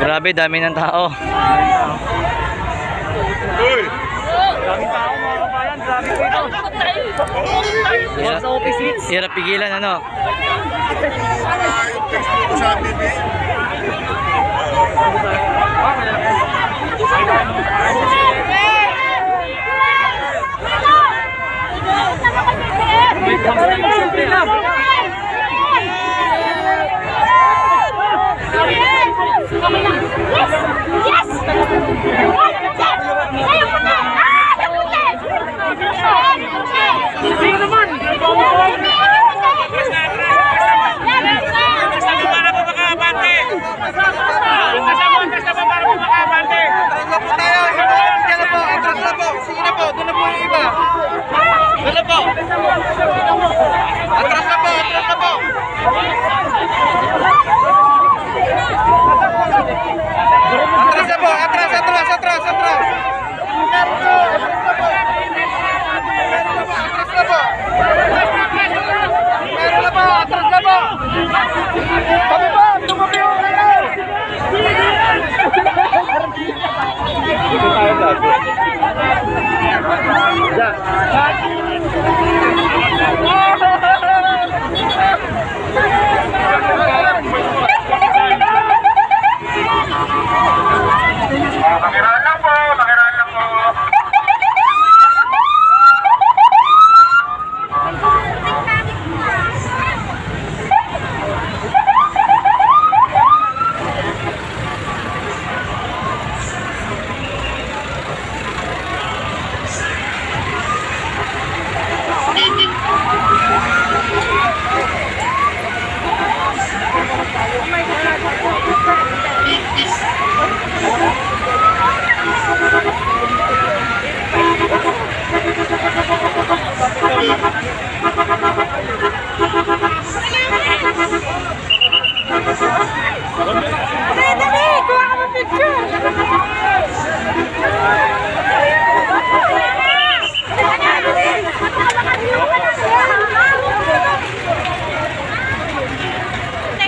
Grabe, dami ng tao. Daming tao mga kabayan, grabe po ito. Hirap pigilan, ano?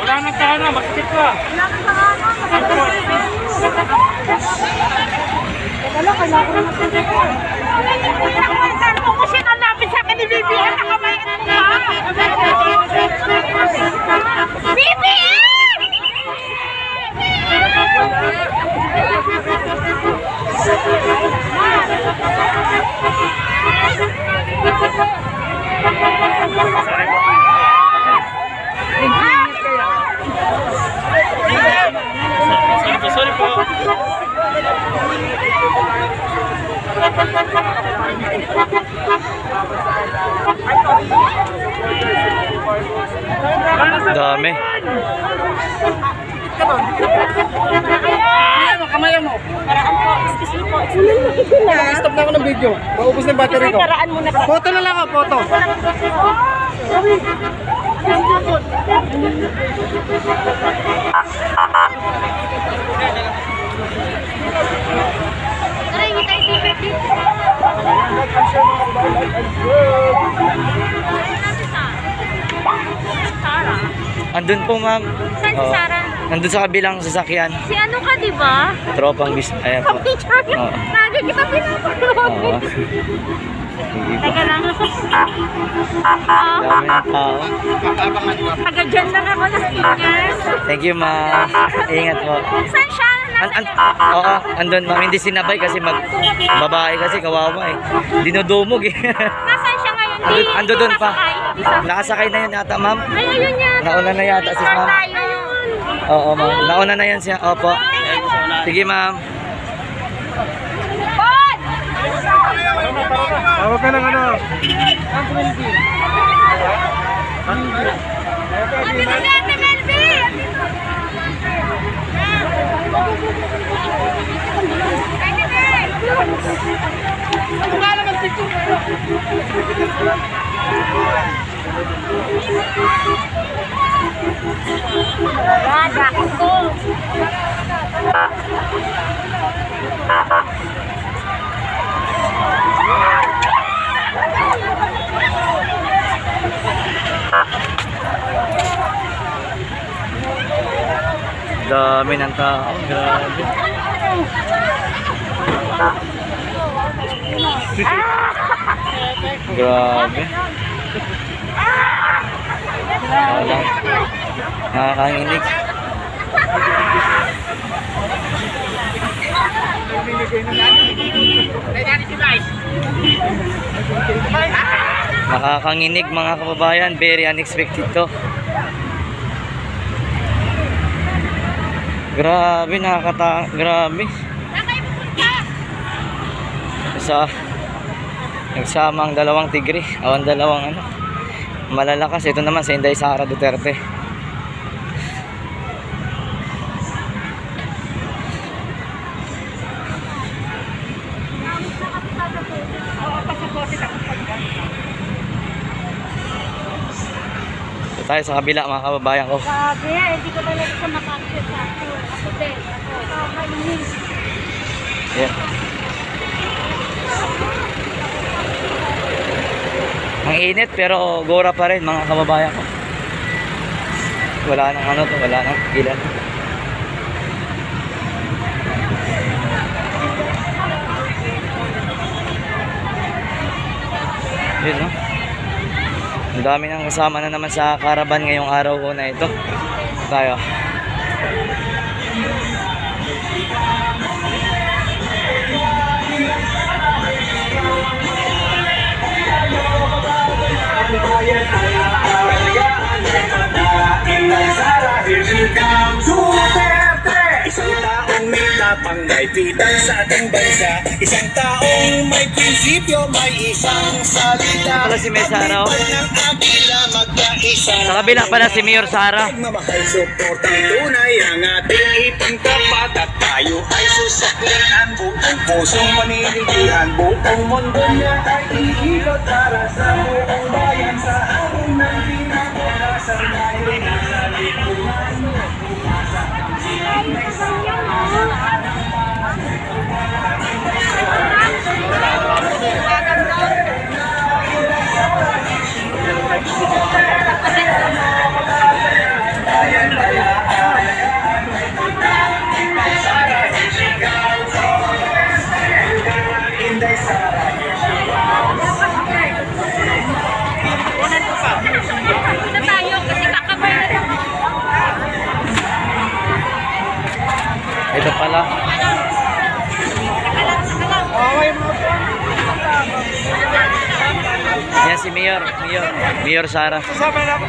Wala nang tahanan, makikip ka. Sorry po. Dami. Kamaya mo. Stop na ako ng video. Maubos na yung battery ko. Photo na lang ako, photo. Andun po, ma'am. Saan si Sarah? Nandun sa kabilang sasakyan. Si ano ka, di ba? Tropang bis. Ayan po. Picture niya. Oo. Lagi kita pinapanood. Oo. Teka lang. Dami ng tao. Taga dyan lang ako nakingas. Thank you, ma'am. Ingat po. Saan siya? Oo, andun, ma'am. Hindi sinabay kasi babae kasi kawawa eh. Dinudumog eh. Nasaan siya ngayon? Ando doon pa. Nakasakay na yun yata, ma'am. Ay, ayun yan. Nauna na yata si ma'am. Oo, ma'am. Nauna na yan siya. Opo. Sige, ma'am. Tawag ka ng ano? Dami ng tao. Grabe. Grabe. Wala. Nakakanginig. Nakakanginig mga kababayan. Very unexpected to. Grabe, grabe. Nagsama ang dalawang tigre, ang dalawang ano, malalakas. Ito naman sa Inday Sara Duterte. Ito tayo sa kabila mga kababayan ko. Grabe, hindi ko talaga siya makakita sa akin. Ako din. Yeah. Ang init pero gora pa rin mga kababayan ko. Wala nang ano to, wala nang ilan. Yun, no? Ang dami nang kasama na naman sa caravan ngayong araw ko na ito. Tayo. Inday Sara, here she comes, Duterte! Isang taong may tapang, may pitan sa ating bansa. Isang taong may prinsipyo, may isang salita. Pala si May Sara, oh. Ng agila, magkaisa. Sa kabila pala si Mayor Sara. Mamahal, suportang tunay ang ating ipangtapat. At tayo ay susuklian, buong pusong maniligihan. Buong mundo niya ay iikot para sa buong bayan. Sa ating ng pinapalasan tayo nasa likuran. Inday Sara, Punta tayo kasi kakabay na lang. Ito pala. Yan si Mayor Sara. Kasama na ako.